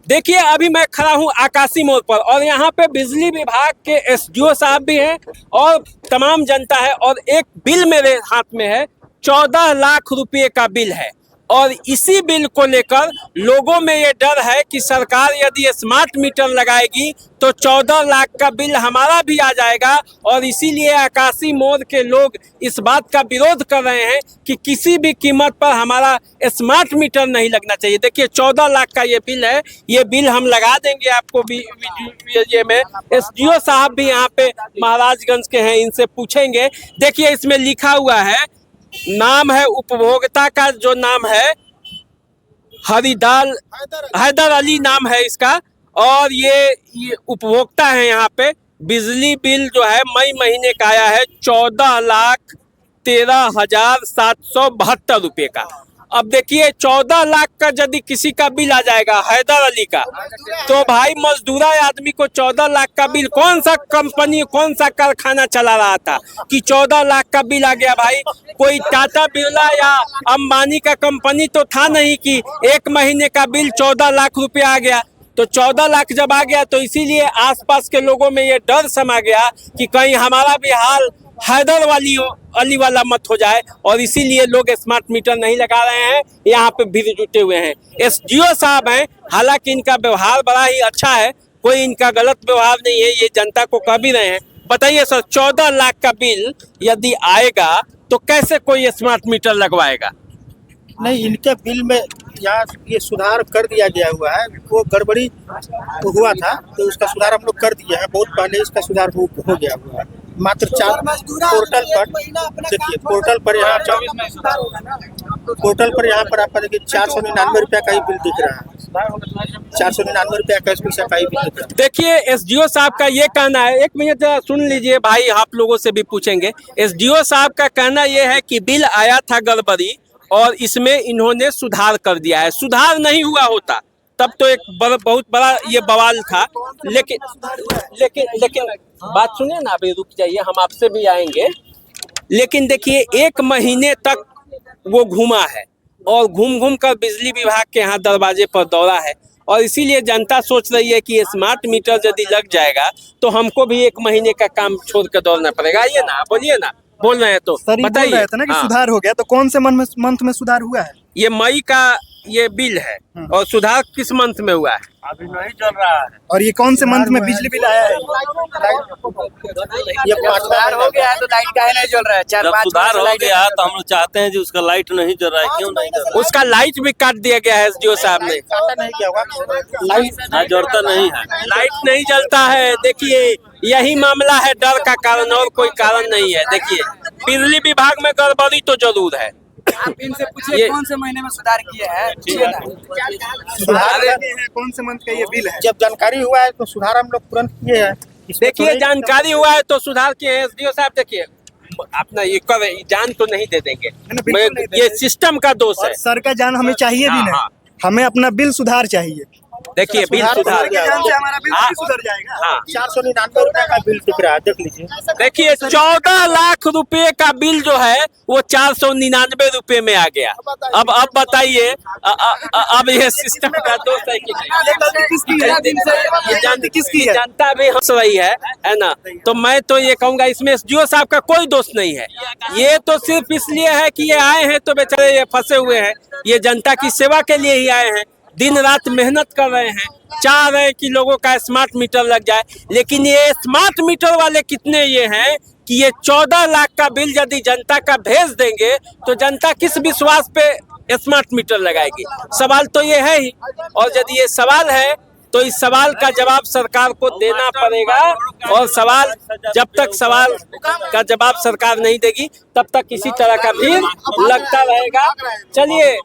देखिए अभी मैं खड़ा हूं आकाशी मोड़ पर और यहाँ पे बिजली विभाग के एसडीओ साहब भी हैं और तमाम जनता है और एक बिल मेरे हाथ में है। 14 लाख रुपए का बिल है और इसी बिल को लेकर लोगों में ये डर है कि सरकार यदि स्मार्ट मीटर लगाएगी तो 14 लाख का बिल हमारा भी आ जाएगा और इसीलिए आकाशी मोड़ के लोग इस बात का विरोध कर रहे हैं कि किसी भी कीमत पर हमारा स्मार्ट मीटर नहीं लगना चाहिए। देखिए 14 लाख का ये बिल है, ये बिल हम लगा देंगे आपको वीडियो में। एसडीओ साहब भी यहाँ पे महाराजगंज के हैं, इनसे पूछेंगे। देखिए इसमें लिखा हुआ है, नाम है उपभोक्ता का, जो नाम है हैदर अली नाम है इसका और ये उपभोक्ता है। यहाँ पे बिजली बिल जो है मई महीने का आया है 14,13,772 रुपये का। अब देखिए 14 लाख का यदि किसी का बिल आ जाएगा हैदर अली का, तो भाई मजदूरा आदमी को 14 लाख का बिल, कौन सा कंपनी कौन सा कारखाना चला रहा था कि 14 लाख का बिल आ गया। भाई कोई टाटा बिरला या अंबानी का कंपनी तो था नहीं कि एक महीने का बिल 14 लाख रुपए आ गया। तो 14 लाख जब आ गया तो इसीलिए आसपास के लोगों में ये डर समा गया कि कहीं हमारा भी हाल हैदर अली वाला मत हो जाए और इसीलिए लोग स्मार्ट मीटर नहीं लगा रहे हैं। यहाँ पे भीड़ जुटे हुए हैं। एसडीओ साहब हैं, हालांकि इनका व्यवहार बड़ा ही अच्छा है, कोई इनका गलत व्यवहार नहीं है, ये जनता को कह भी रहे हैं। बताइए सर, 14 लाख का बिल यदि आएगा तो कैसे कोई स्मार्ट मीटर लगवाएगा? नहीं, इनके बिल में यहाँ ये सुधार कर दिया गया हुआ है। वो गड़बड़ी हुआ था तो उसका सुधार हम लोग कर दिया है, बहुत पहले इसका सुधार हो गया हुआ है। मात्र 4 पोर्टल पर देखिए, पोर्टल पर यहाँ आपका देखिए 499 रुपया का ही बिल दिख रहा है। 499 रुपया का पैसा का ही बिल दिख रहा है। देखिए एसडीओ साहब का ये कहना है, एक मिनट जरा सुन लीजिए भाई, आप लोगों से भी पूछेंगे। एसडीओ साहब का कहना ये है कि बिल आया था गड़बड़ी और इसमें इन्होंने सुधार कर दिया है। सुधार नहीं हुआ होता तब तो एक बहुत बड़ा ये बवाल था। लेकिन बात सुनिए ना, अभी रुक जाइए, हम आपसे भी आएंगे। लेकिन देखिए 1 महीने तक वो घूमा है और घूम कर बिजली विभाग के यहाँ दरवाजे पर दौड़ा है और इसीलिए जनता सोच रही है कि स्मार्ट मीटर यदि लग जाएगा तो हमको भी 1 महीने का काम छोड़ कर दौड़ना पड़ेगा। आइए ना, बोलिए ना, बोल रहे हैं तो बताइए। ना कि सुधार हो गया, तो कौन से मंथ में सुधार हुआ है? ये मई का ये बिल है और सुधार किस मंथ में हुआ है? अभी नहीं चल रहा है। और ये कौन से मंथ में बिजली बिल आया है? ये सुधार हो गया है तो लाइट काहे नहीं जल रहा है? 4-5 सुधार हो गया है तो हम लोग चाहते हैं जी उसका लाइट नहीं जल रहा है। क्यों नहीं जल रहा है? उसका लाइट भी काट दिया गया है एसडीओ साहब ने। नहीं किया होगा, हाँ, जलता नहीं है, लाइट नहीं जलता है। देखिए यही मामला है, डर का कारण, और कोई कारण नहीं है। देखिए बिजली विभाग में गड़बड़ी तो जरूर है। आप इनसे पूछिए कौन से महीने में सुधार किए हैं। सुधार कौन से मंथ का ये बिल है? जब जानकारी हुआ है तो सुधार हम लोग तुरंत किए हैं। देखिए जानकारी हुआ है तो सुधार किए हैं एसडीओ साहब। देखिए अपना ये जान तो नहीं दे देंगे, ये सिस्टम का दोष है। सर का जान हमें चाहिए भी नहीं, हमें अपना बिल सुधार चाहिए। देखिए बिल सुधार हमारा बिल सुधर जाएगा। हाँ, 499 रुपया का बिल दिख रहा है, देख लीजिए। देखिए 14 लाख रुपए का बिल जो है वो 499 रुपए में आ गया। अब बताइए, अब ये सिस्टम का दोष है कि नहीं? किसकी है? जनता भी हंस रही है ना। तो मैं तो ये कहूंगा इसमें एसडीओ साहब का कोई दोष नहीं है। ये तो सिर्फ इसलिए है कि ये आए हैं तो बेचारे ये फंसे हुए हैं, ये जनता की सेवा के लिए ही आए हैं, दिन रात मेहनत कर रहे हैं, चाह रहे हैं कि लोगों का स्मार्ट मीटर लग जाए। लेकिन ये स्मार्ट मीटर वाले कितने ये हैं कि ये 14 लाख का बिल यदि जनता का भेज देंगे तो जनता किस विश्वास पे स्मार्ट मीटर लगाएगी? सवाल तो ये है ही। और यदि ये सवाल है तो इस सवाल का जवाब सरकार को देना पड़ेगा और जब तक सवाल का जवाब सरकार नहीं देगी तब तक इसी तरह का भीड़ लगता रहेगा। चलिए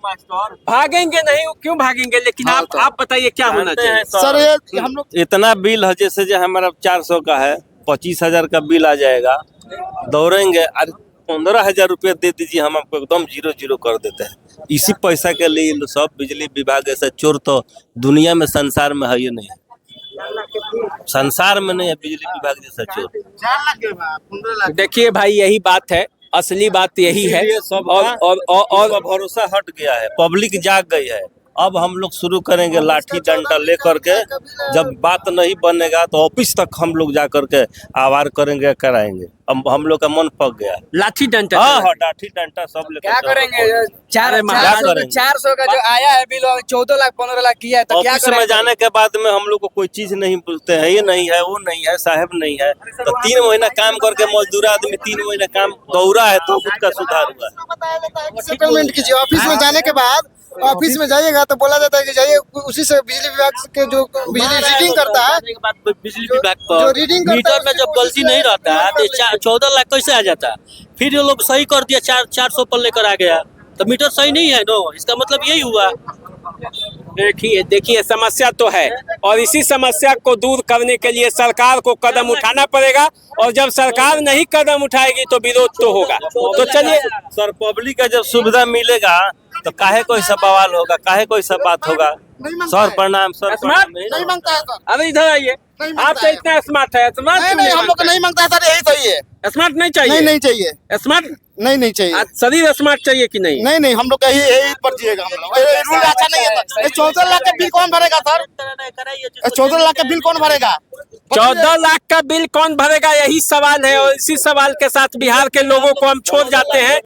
भागेंगे नहीं, क्यों भागेंगे? लेकिन आप बताइए क्या होना चाहिए? सर ये हम लोग इतना बिल है, जैसे जो हमारा 400 का है, 25,000 का बिल आ जाएगा, दौड़ेंगे। 15,000 रुपये दे दीजिए, हम आपको एकदम 0 कर देते हैं। इसी पैसा के लिए सब बिजली विभाग ऐसा चोर तो दुनिया में संसार में है ही नहीं, संसार में नहीं है बिजली विभाग जैसा चोर। देखिए भाई यही बात है, असली बात यही है। और भरोसा हट गया है, पब्लिक जाग गई है। अब हम लोग शुरू करेंगे लाठी डंडा लेकर के। जब बात नहीं बनेगा तो ऑफिस तक हम लोग जा करके आवार करेंगे, कराएंगे। अब हम लोग का मन पक गया। लाठी डंडा हाँ हाँ, लाठी डंडा सब लेकर क्या करेंगे? अरे क्या करेंगे? 400 का जो आया है बिल 14 लाख 15 लाख किया है, तो क्या ऑफिस में करेंगे? जाने के बाद में हम लोग को कोई चीज नहीं बोलते हैं, ये नहीं है, वो नहीं है, साहब नहीं है। तो 3 महीना काम करके मजदूर आदमी 3 महीना काम दौड़ा है तो उसका सुधार हुआ है। सेटलमेंट कीजिए। ऑफिस में जाने के बाद ऑफिस में जाइएगा तो बोला जाता है कि जाइए, उसी से बिजली विभाग के जो बिजली रीडिंग करता है, बिजली विभाग जो पर रीडिंग करता मीटर है, में जब गलती नहीं रहता है तो 14 लाख कैसे आ जाता है? फिर ये लोग सही कर दिया, 400 पर लेकर आ गया, तो मीटर सही नहीं है नो, इसका मतलब यही हुआ। देखिए समस्या तो है, और इसी समस्या को दूर करने के लिए सरकार को कदम उठाना पड़ेगा, और जब सरकार नहीं कदम उठाएगी तो विरोध तो होगा। तो चलिए सर, पब्लिक का जब सुविधा मिलेगा तो काहे कोई सा बवाल होगा, काहे कोई सा बात होगा। सर प्रणाम, सर स्मार्ट नहीं मांगता है सर। अरे इधर आइए, नहीं आप तो इतना स्मार्ट है, स्मार्ट नहीं, हम लोग को नहीं मांगता है सर, यही सही है। स्मार्ट नहीं चाहिए, नहीं चाहिए, स्मार्ट नहीं चाहिए। शरीर स्मार्ट चाहिए कि नहीं? नहीं, हम लोग का यही पर जिएगा हम लोग। ये रूल अच्छा नहीं है सर। ये 14 लाख का बिल कौन भरेगा सर? 14 लाख का बिल कौन भरेगा? 14 लाख का बिल कौन भरेगा, यही सवाल है। और इसी सवाल के साथ बिहार के लोगों को हम छोड़ जाते हैं।